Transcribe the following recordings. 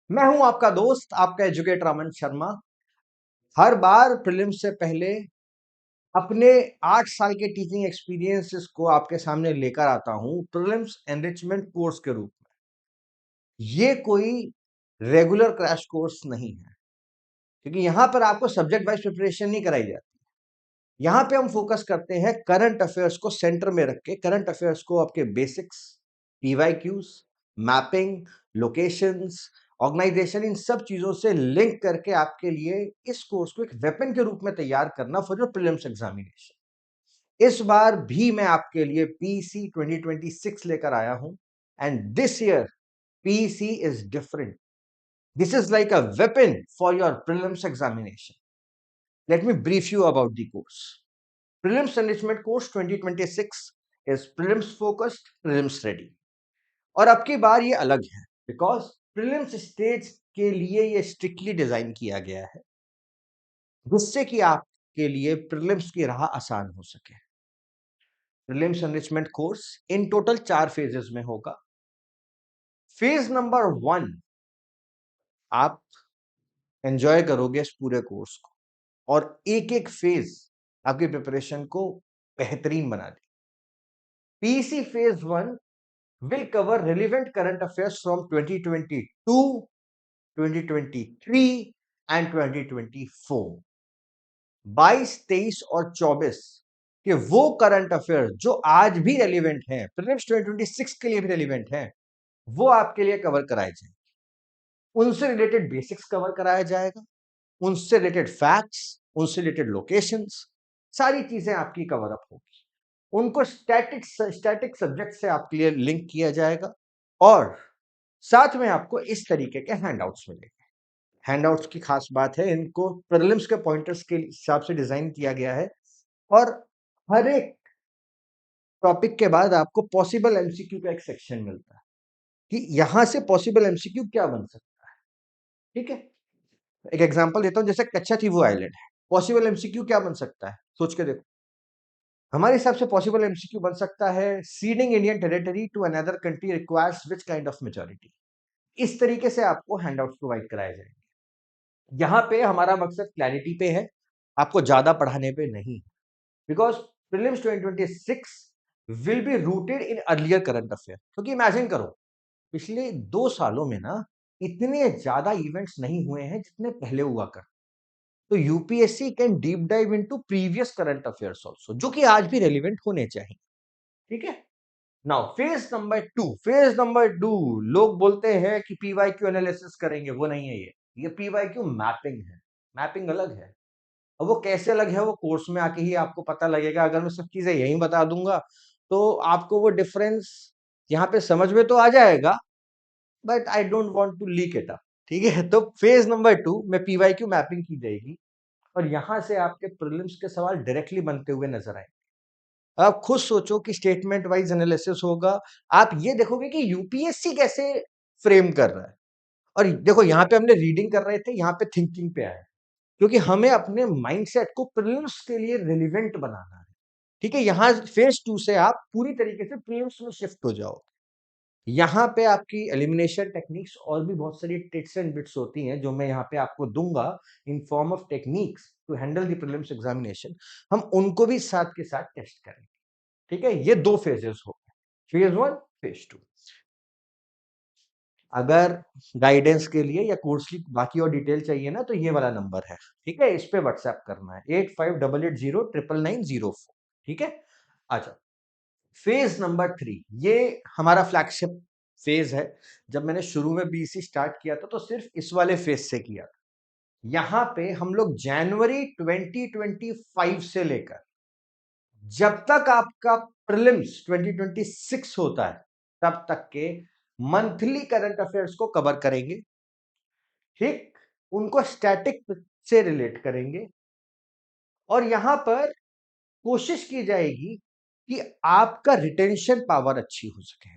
मैं हूं आपका दोस्त, आपका एजुकेटर अमन शर्मा। हर बार प्रीलिम्स से पहले अपने 8 साल के टीचिंग एक्सपीरियंसेस को आपके सामने लेकर आता हूं प्रीलिम्स एनरिचमेंट कोर्स के रूप में। ये कोई रेगुलर क्रैश कोर्स नहीं है, क्योंकि यहां पर आपको सब्जेक्ट वाइज प्रिपरेशन नहीं कराई जाती। यहाँ पे हम फोकस करते हैं करंट अफेयर्स को सेंटर में रख के, करंट अफेयर्स को आपके basics, PYQs, mapping, locations, organisation, इन सब चीजों से लिंक करके आपके लिए इस कोर्स को एक वेपन के रूप में तैयार करना फॉर योर प्रीलिम्स एग्जामिनेशन। इस बार भी मैं आपके लिए पीसी 2026 लेकर आया हूं, and this year PC is different. This is like a weapon for your prelims examination. Let me brief you about the course. Prelims Enrichment Course 2026 is prelims focused, prelims ready। और अब की बार ये अलग है, because prelims stage के लिए ये strictly design किया गया है, जिससे कि आपके लिए प्रीलिम्स की राह आसान हो सके। Prelims enrichment course in total 4 phases में होगा। फेज नंबर 1 आप एंजॉय करोगे इस पूरे कोर्स को, और एक एक फेज आपकी प्रिपरेशन को बेहतरीन बना देगी। PC phase 1 will cover relevant current affairs from 2022, 2023 and 2024। 22, 23 और 24 के वो करंट अफेयर जो आज भी रेलिवेंट हैं, प्रीलिम्स 2026 के लिए भी रेलिवेंट हैं, वो आपके लिए कवर कराए जाएंगे। उनसे रिलेटेड बेसिक्स कवर कराया जाएगा, उनसे रिलेटेड फैक्ट्स, उनसे रिलेटेड लोकेशंस, सारी चीजें आपकी कवर अप होगी। उनको स्टैटिक सब्जेक्ट से आपके लिए लिंक किया जाएगा, और साथ में आपको इस तरीके के हैंडआउट्स मिलेंगे। हैंडआउट्स की खास बात है, इनको प्रीलिम्स के पॉइंटर्स के हिसाब से डिजाइन किया गया है, और हर एक टॉपिक के बाद आपको पॉसिबल एमसीक्यू का एक सेक्शन मिलता है कि यहां से पॉसिबल एमसीक्यू क्या बन सकता है। ठीक है, एक एग्जांपल देता हूं, जैसे कच्छातीवू आइलैंड है, पॉसिबल एमसीक्यू क्या बन सकता है, सोच के देखो। हमारे हिसाब से पॉसिबल एमसीक्यू बन सकता है, ceding Indian territory to another country requires which kind of majority. इस तरीके से आपको हैंडआउट्स प्रोवाइड कराए जाएंगे। यहाँ पे हमारा मकसद क्लैरिटी पे है, आपको ज्यादा पढ़ाने पे नहीं, because prelims 2026 will be rooted in earlier current affair. क्योंकि इमेजिन करो, पिछले 2 सालों में ना इतने ज्यादा इवेंट्स नहीं हुए हैं जितने पहले हुआ कर। तो UPSC can deep dive into previous current affairs also, जो कि आज भी रेलिवेंट होने चाहिए। ठीक है, नाउ फेज नंबर 2। लोग बोलते हैं कि पीवाईक्यू एनालिसिस करेंगे, वो नहीं है ये पीवाईक्यू मैपिंग है। मैपिंग अलग है, अब वो कैसे अलग है वो कोर्स में आके ही आपको पता लगेगा। अगर मैं सब चीजें यहीं बता दूंगा तो आपको वो डिफरेंस यहाँ पे समझ में तो आ जाएगा, but I don't want to leak it up. ठीक है, तो फेज नंबर 2 में पीवाईक्यू मैपिंग की जाएगी, और यहां से आपके प्रीलिम्स के सवाल डायरेक्टली बनते हुए नजर आए। आप खुद सोचो कि स्टेटमेंट वाइज एनालिसिस होगा, आप ये देखोगे कि यूपीएससी कैसे फ्रेम कर रहा है। और देखो, यहाँ पे हमने रीडिंग कर रहे थे, यहाँ पे थिंकिंग पे आए, क्योंकि हमें अपने माइंडसेट को प्रीलिम्स के लिए रिलेवेंट बनाना है। ठीक है, यहाँ फेज 2 से आप पूरी तरीके से प्रीलिम्स में शिफ्ट हो जाओ। यहाँ पे आपकी एलिमिनेशन टेक्निक्स और भी बहुत सारी टिप्स एंड बिट्स होती हैं, जो मैं यहाँ पे आपको दूंगा in form of techniques to handle the prelims examination. हम उनको भी साथ के साथ टेस्ट करेंगे। ठीक है, ये 2 फेजेस हो गए, फेज 1, फेज 2। अगर गाइडेंस के लिए या कोर्स की बाकी और डिटेल चाहिए ना, तो ये वाला नंबर है। ठीक है, इस पे व्हाट्सएप करना है 8588099904। ठीक है, अच्छा। फेज नंबर 3 ये हमारा फ्लैगशिप फेज है। जब मैंने शुरू में बीसी स्टार्ट किया था तो सिर्फ इस वाले फेज से किया था। यहाँ पे हम लोग जनवरी 2025 से लेकर जब तक आपका प्रीलिम्स 2026 होता है, तब तक के मंथली करंट अफेयर्स को कवर करेंगे। ठीक, उनको स्टैटिक से रिलेट करेंगे, और यहां पर कोशिश की जाएगी कि आपका रिटेंशन पावर अच्छी हो सके।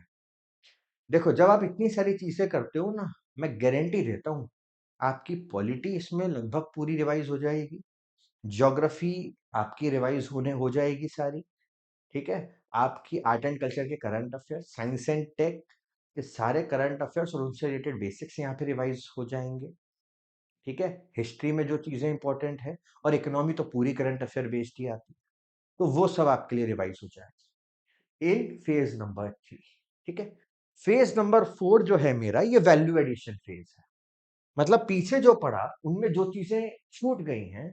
देखो, जब आप इतनी सारी चीजें करते हो ना, मैं गारंटी देता हूं आपकी पॉलिटी इसमें लगभग पूरी रिवाइज हो जाएगी, ज्योग्राफी आपकी रिवाइज होने हो जाएगी सारी। ठीक है, आपकी आर्ट एंड कल्चर के current affair, science and tech, ये सारे करंट अफेयर्स और उनसे रिलेटेड बेसिक्स यहाँ पे रिवाइज हो जाएंगे। ठीक है, हिस्ट्री में जो चीजें इंपॉर्टेंट है और इकोनॉमी तो पूरी करंट अफेयर बेस्ड ही आती है, तो वो सब आपके लिए रिवाइज हो जाएगा इन फेज नंबर 3। ठीक है, फेज नंबर 4 जो है मेरा, ये वैल्यू एडिशन फेज है। मतलब पीछे जो पड़ा उनमें जो चीजें छूट गई हैं,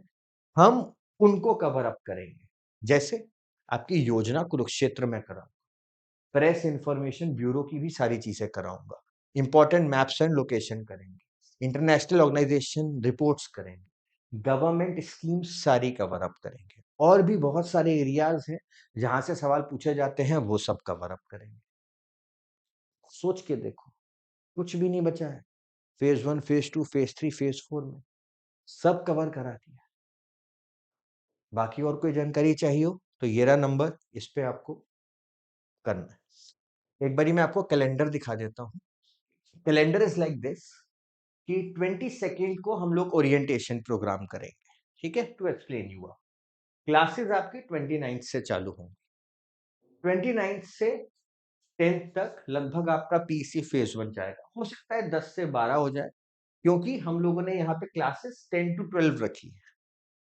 हम उनको कवर अप करेंगे। जैसे आपकी योजना कुरुक्षेत्र में कराऊंगा, प्रेस इंफॉर्मेशन ब्यूरो की भी सारी चीजें कराऊंगा, इंपॉर्टेंट मैप्स एंड लोकेशन करेंगे, इंटरनेशनल ऑर्गेनाइजेशन रिपोर्ट्स करेंगे, गवर्नमेंट स्कीम्स सारी कवर अप करेंगे, और भी बहुत सारे एरियाज हैं जहां से सवाल पूछे जाते हैं, वो सब कवर अप करेंगे। सोच के देखो, कुछ भी नहीं बचा है। फेज 1, फेज 2, फेज 3, फेज 4 में सब कवर करा दिया। बाकी और कोई जानकारी चाहिए हो तो ये रहा नंबर, इस पे आपको करना है। एक बारी मैं आपको कैलेंडर दिखा देता हूँ। कैलेंडर इज लाइक दिस कि 22 को हम लोग ओरिएंटेशन प्रोग्राम करेंगे। ठीक है, टू एक्सप्लेन यू, क्लासेस आपकी 29 से चालू होंगी। 29 से 10 तक लगभग आपका पीसी फेज 1 जाएगा। हो सकता है 10 से 12 हो जाए, क्योंकि हम लोगों ने यहाँ पे क्लासेस 10 to 12 रखी है।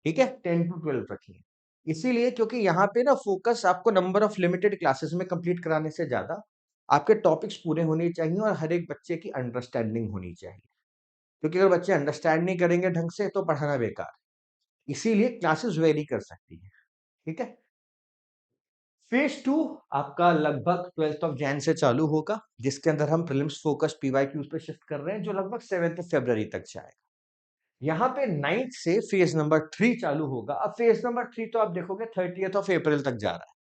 ठीक है, 10 to 12 रखी है, इसीलिए क्योंकि यहाँ पे ना फोकस आपको नंबर ऑफ लिमिटेड क्लासेस में कंप्लीट कराने से ज्यादा आपके टॉपिक्स पूरे होने चाहिए और हर एक बच्चे की अंडरस्टैंडिंग होनी चाहिए। क्योंकि अगर बच्चे अंडरस्टैंड नहीं करेंगे ढंग से तो पढ़ाना बेकार है। इसीलिए क्लासेस वेरी कर सकती है। ठीक है, फेज 2 आपका लगभग 12th ऑफ जैन से चालू होगा, जिसके अंदर हम प्रीलिम्स फोकस पीवाईक्यूज पे शिफ्ट कर रहे हैं, जो लगभग 7th फरवरी तक जाएगा। यहाँ पे 9th से फेज नंबर 3 चालू होगा। अब फेज नंबर 3 तो आप देखोगे 30th ऑफ अप्रैल तक जा रहा है।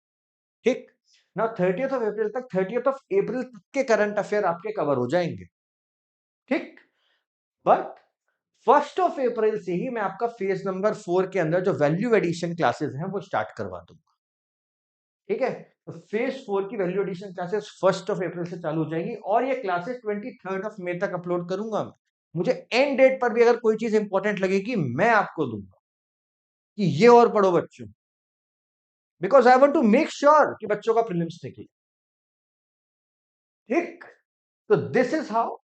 ठीक ना, 30th ऑफ अप्रैल तक, 30th ऑफ अप्रैल तक के करंट अफेयर आपके कवर हो जाएंगे। ठीक, बट 1st ऑफ अप्रैल से ही मैं आपका फेज नंबर 4 के अंदर जो वैल्यू एडिशन क्लासेस हैं वो स्टार्ट करवा दूंगा। ठीक है, तो फेज 4 की value addition classes 1st of April से चालू हो जाएंगी, और ये क्लासेस 23rd ऑफ मई तक अपलोड करूंगा मैं। मुझे एंड डेट पर भी अगर कोई चीज इंपॉर्टेंट लगेगी मैं आपको दूंगा कि ये और पढ़ो बच्चों, because I want to make sure कि बच्चों का प्रीलिम्स निकले। ठीक, तो this is how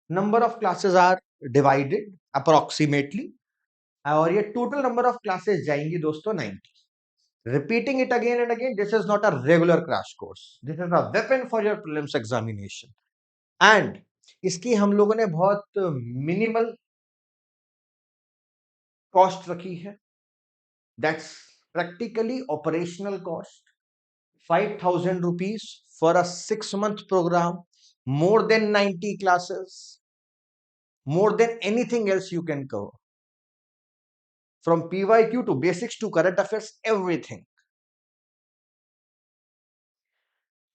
number of classes are divided approximately, और ये टोटल नंबर ऑफ क्लासेस जाएंगी दोस्तों 90। Repeating it again and again, this is not a regular crash course. This is a weapon for your prelims examination. And इसकी हम लोगों ने बहुत minimal cost रखी है। That's practically operational cost. 5,000 rupees for a 6-month program, more than 90 classes, more than anything else you can cover. From PYQ to basics to current affairs, everything.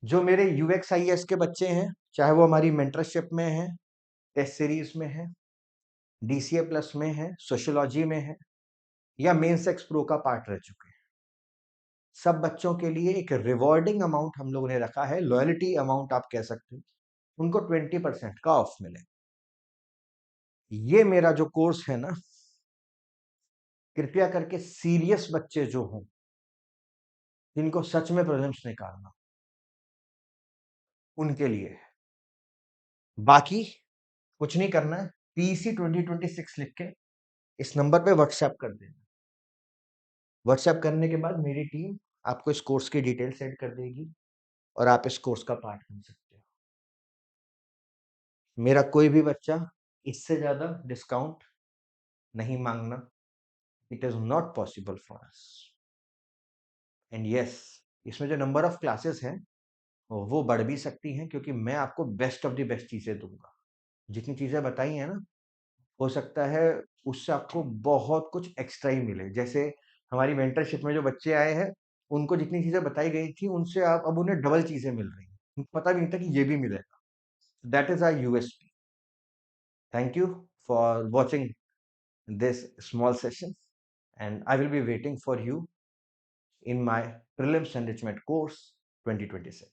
जो मेरे UXIS के बच्चे हैं, चाहे वो हमारी मेंटरशिप में है, टेस्ट सीरीज में है, DCA प्लस में है, सोशियोलॉजी में है, या मेंस एक्स प्रो का पार्ट रह चुके हैं, सब बच्चों के लिए एक रिवॉर्डिंग अमाउंट हम लोगों ने रखा है, लॉयल्टी अमाउंट आप कह सकते हो, उनको 20% का ऑफ मिले। ये मेरा जो कोर्स है ना, कृपया करके सीरियस बच्चे जो हों, जिनको सच में प्रीलिम्स निकालना, उनके लिए है। बाकी कुछ नहीं करना है, पीसी 2026 लिख के इस नंबर पे व्हाट्सएप कर देना। व्हाट्सएप करने के बाद मेरी टीम आपको इस कोर्स की डिटेल सेंड कर देगी और आप इस कोर्स का पार्ट बन सकते हो। मेरा कोई भी बच्चा इससे ज्यादा डिस्काउंट नहीं मांगना, it is not possible for us. And yes, इसमें जो नंबर ऑफ क्लासेस हैं वो बढ़ भी सकती हैं, क्योंकि मैं आपको बेस्ट ऑफ द बेस्ट चीजें दूंगा। जितनी चीजें बताई हैं ना, हो सकता है उससे आपको बहुत कुछ एक्स्ट्रा ही मिले। जैसे हमारी मेंटरशिप में जो बच्चे आए हैं, उनको जितनी चीजें बताई गई थी उनसे आप अब उन्हें डबल चीजें मिल रही हैं, उनको पता भी नहीं था कि ये भी मिलेगा। That is our USP. Thank you for watching this small session, and I will be waiting for you in my prelims enrichment course 2026.